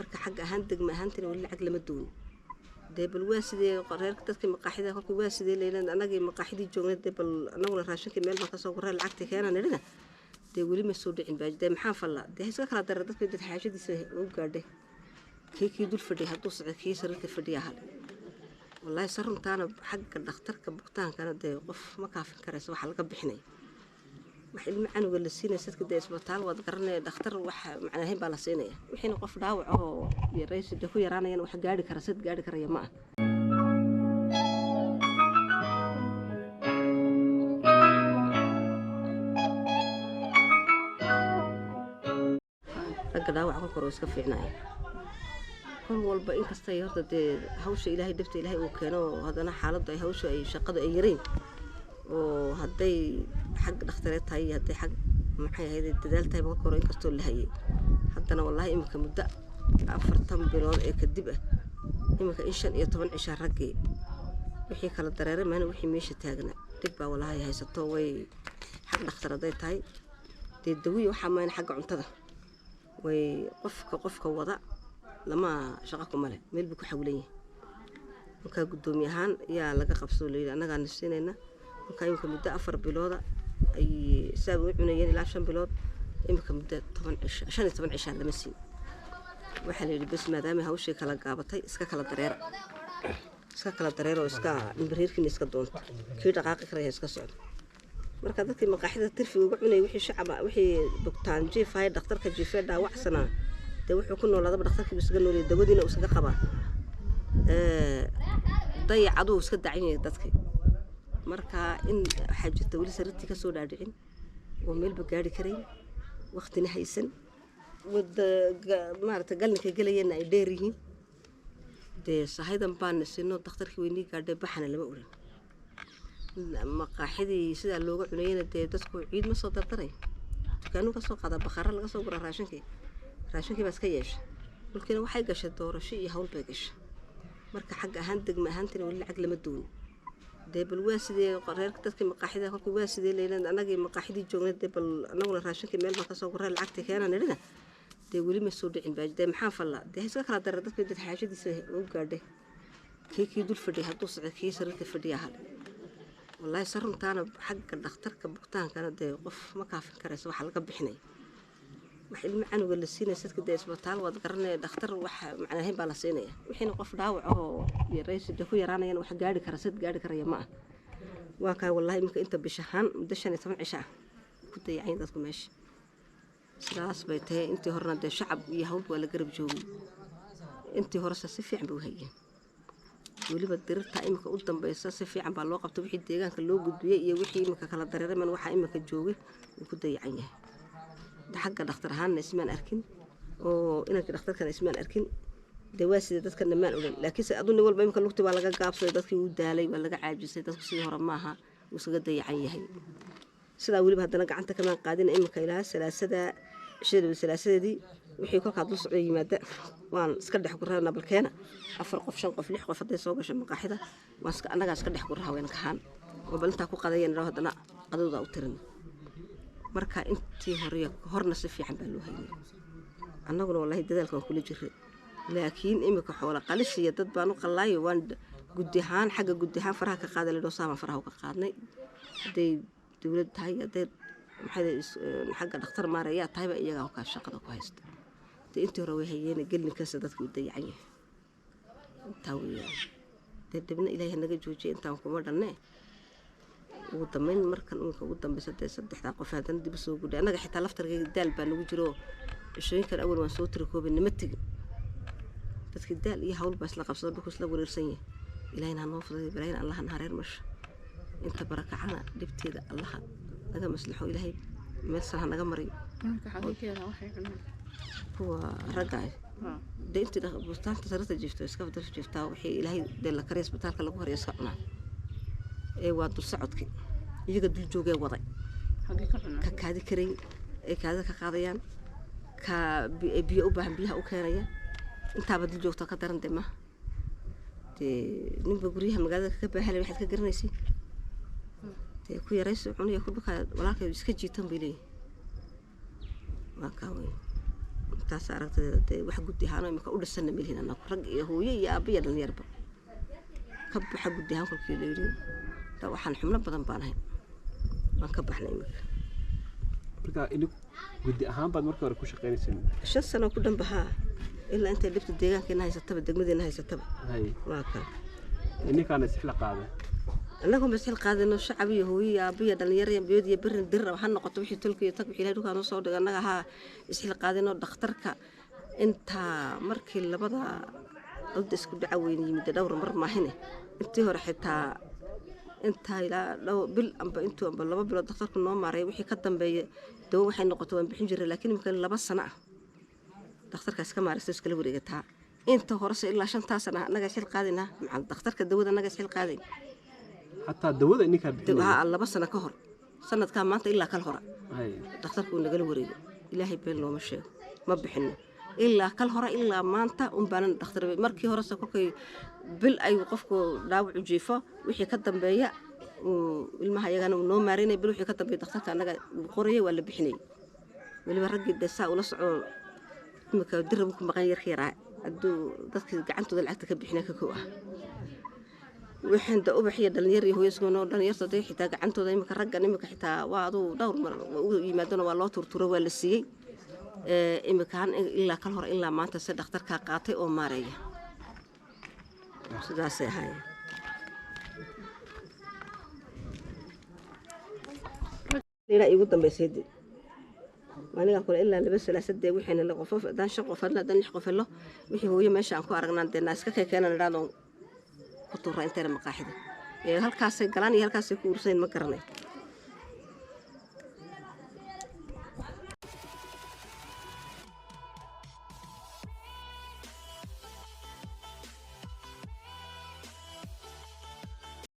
marka xag ahaan degma ahaantina wali lacag lama doon dee bal waa sidee reerka dadka maqaaxida kolkii waa sidee leeyahay anagii maqaaxidii joognay dee bal anaguna raashinkii meel baan ka soo guray lacagta keenan nidina dee wali ma soo dhicin baa dee maxaan fallaa dee iska kala daray dadka dad xaajadiisa u gaadhay kii dul fadhiya hadduu socdo kii sariirta fadhiya hal والله صرنا تانا حق الدكتور كبقتان كانت ده قف ما كافين كرس وحلقة بحني وحين معنا ولا سينا ست كده إسبتال وذكرنا الدكتور معنا هين بالسينة وحين قف داوع أو يرئيس ده هو يرانا ين وح قاعد كرست قاعد كريه ما رجع داوع كل كروس كفي عناي كل والبا إن كستيارت ده هوش إلهي دفت إلهي وكانوا هذا أنا حالة ده هوش أي شقة أيرين وهدي حق دكتورات هاي هدي حق معي هذه الدلالة تاي بكرة إن كستول اللي هي حتى أنا والله إمك مبدأ أفرتم بلون كدبة إمك إنشان يطبعن عشان رجي وحي كلا الضرر ما أنا وحي ماشي تاجنا تبى والله هاي ستوي حق دكتورات هاي تدوي وحمان حق عنتظر وقفك وضع لما شقكم ماله ميل بكو حوليه وكا قدومي هان يا لقا قبصو لي انا قاعد نسينينا وكا يمكن مدة 4 بلود اي سابو عنيين الى 5 بلود يمكن مدة 8 عشان 8 عشان لما سين waxa la yiri bas maadaama hawshay kala gaabatay iska kala dareero iska nimbriirkiin iska doonto kii dhaqaaqi kara iska socdo marka dadkii maqaaxida tirfiga ugu cunay wixii shacab wixii doctor jiifay dhakhtarka jiifay dhaawacsanaa wuxuu ku noolaada dhakhtarkii isaga noolay dawadiina uu isaga qaba dayacadu iska dacayay dadkii marka in xajirta wali sarirtii ka soo dhaadhicin oo meel ba gaari karay waqtina haysan wada maarta galnka galayeen ay dheer yihiin dee sahaydan baan sino dhakhtarkii weynii gaadhay baxana lama oran maqaaxidii sida looga cunayna dee dadku ciid ma soo dardaray dukaanu ka soo qaada bakhaara laga soo gura raashinkii baa iska yeeshay dhulkiina waxay gashay doorasho iyo hawl bay gashay marka xag ahaan degma ahaantina wali lacag lama doon dee bal waa sidee reerka dadka maqaaxida kolkii waa sidee leeyahay anagii maqaaxidii joognay dee bal anaguna raashinkii meel baan ka soo guray lacagta keenan nidina dee wali ma soo dhicin baa dee maxaan fallaa dee iska kala daray dadka dad xaajadiisa u gaadhay kii dul fadhiya hadduu socdo kii sariirta fadhiya hal والله صرنا تانا حق الدكتور كبقتان كانت ده قف ما كافين كرس وحلقة بحني وحين معنا ولا سينا ست كده إسبتال وذكرنا الدكتور معنا هين بالسينة وحين قف داوع أو يرئيس ده هو يرانا ين وح قاعد كريه ما وكا والله يمكن أنت بشهان مدشان 8 عشاء كنت يعني ذاتك ماشي سلاس بيته أنت هرنا ده شعب يهود ولا قرب جوي أنت هرسة سفي عم بوهين waliba dirirta imika u dambaysa si fiican baa loo qabtay wixii deegaanka loo gudbiyay iyo wixii imika kala dareeray waxa imika joogay uu ku dayacan yahay xagga dhakhtar ahaan ismaan arkin oo inanka dhakhtarkan ismaan arkin dawaasida dadka namaan oran laakiin se aduna walba imika lugti waa laga gaabsaday dadkii uu daalay waa laga caajisay dadku sidii hore maaha uu isaga dayacan yahay sidaa waliba haddana gacanta kamaan qaadin imika ilaa salaasadii wixii kolka dul socday yimaada waan iska dhex gurana balkeena 4 qof 5 qof 6 qof haday soo gasho maqaaxida waan iska anaga iska dhex gurra haween kahan oo balinta ku qadayeen raw hadana qadooda u tirin marka intii horna si fiican baa loo hayay annaguna wallahi dadaalkan kula jiray laakiin imika xoolo qalisiya dad baan u qalaayo waan gudihaan xagga gudihaan faraha ka qaaday leedo saama faraha ka qaadnay haday dawlad tahay haday maxay xagga dhakhtar maaraya tahay iyaga ka shaqada ku haysta intii hore way hayeen galin ka sadadku dayacan yahay taawiya dibna ilaahay naga joojiyay intaan kuma dhanne ugu dambeyn markan ugu dambeysay saddexda qof hadan dib soo gudhay anaga xitaa laftarkayga daal baa nagu jiro ishooyinkan awal waan soo tirkoobay nima tagin dadkii daal iyo hawl baas la qabsaday buu isla wareersan yahay ilaahayna noo fududeeyay barayn allah na hareer mash inta barakacana dibteeda allah naga maslaxo ilaahay meel sax naga mariyo marka xaqiiqada waxay cunaan هو رجع ده أنت بستان تصرفت جفته إسكاف ده جفته وحي إلهي ده الكريس بتاعك اللي بهر يسقنا إيه وادو سعود كي يجي قد الجوجة وضع كهذا كريم إيه كهذا كقاضيان كبيئوبهم بيها أوكرانيا أنت عبد الجوجة قدر ندمه نبى جريها مقادة كبه هلا واحد كجرنيسي كوي رئيس عني يأكل بك ولكن يسكت جيتهم بليه ما كاوي taas aragtida wax gudi ahaan imika u dhisana meelhin anagu rag iyo hooyo iyo aabiya dhalinyarba ka baxa gudi ahaan kolkii la yidhi waxaan xubno badan baan ahay waan ka baxnay imika marka inuu gudi ahaan baad markii hore ku shaqeynaysan 5 sano ku dhanbaha ilaa intay dhibta deegaankeena haysataba degmadeena haysataba waa ka ininkaan isla qaaday annagu mas'il qaadano shacab iyo hooyo aabiya dhalinyaro iyo biyad iyo birin dir waxaan noqoto wixii tulkiyo tag wixii dhulkaan soo dhigay annaga ha isla qaadano dhakhtarka inta markii labada cod isku dhacaweyn yimid dhowr mar maahine intii hore xitaa inta ila bil amba intuu amba 2 bilood dhakhtarku noo maaray wixii ka dambeeyay dawo waxay noqoto waan bixin jiray laakiin imika 2 sano ah dhakhtarkaas ka maaray iskala wareegtaa inta horse ilaa 5 sano anaga xil qaadina maxaa dhakhtarka dawada anaga xil qaaday hatta dawada ininka bixin waa 2 sano ka hor sanadka maanta ilaa kal hore dhakhtarku naga wareegay ilaahay been looma sheego ma bixino ilaa kal hore ilaa maanta baanan dhakhtar markii hore kolkay bil ay qofku dhaawac u jiifo wixii ka dambeeya ilmaha iyagana noo maarinay bil wixii ka dambeeya dhakhtarka anaga qorayay waa la bixinay waliba ragii desa ula soco imika dirab ku maqan yar yaraa aduu dadka gacantooda lacagta ka bixinay ka koow ah waxaan da ubaxiya dhalinyar iyo hooyasgoona dhalinyarta day xitaa gacantooda imika raggan imika xitaa waa aduu dhowr mar u yimaadana waa loo turturo waa la siiyay imikaan ilaa kal hore ilaa maanta si dhakhtarka qaatay oo maareeya sidaas ahay ila igu dambeysay maniga kale ilaa 2 salaasadee wixina la qof dan shaqo qofna dan lix qofelo wixii hooyo meesha aan ku aragnaa deena iska keenan raadon ku tuura inta maqaaxida halkaas galaan iyo halkaas ku ursayn ma garanay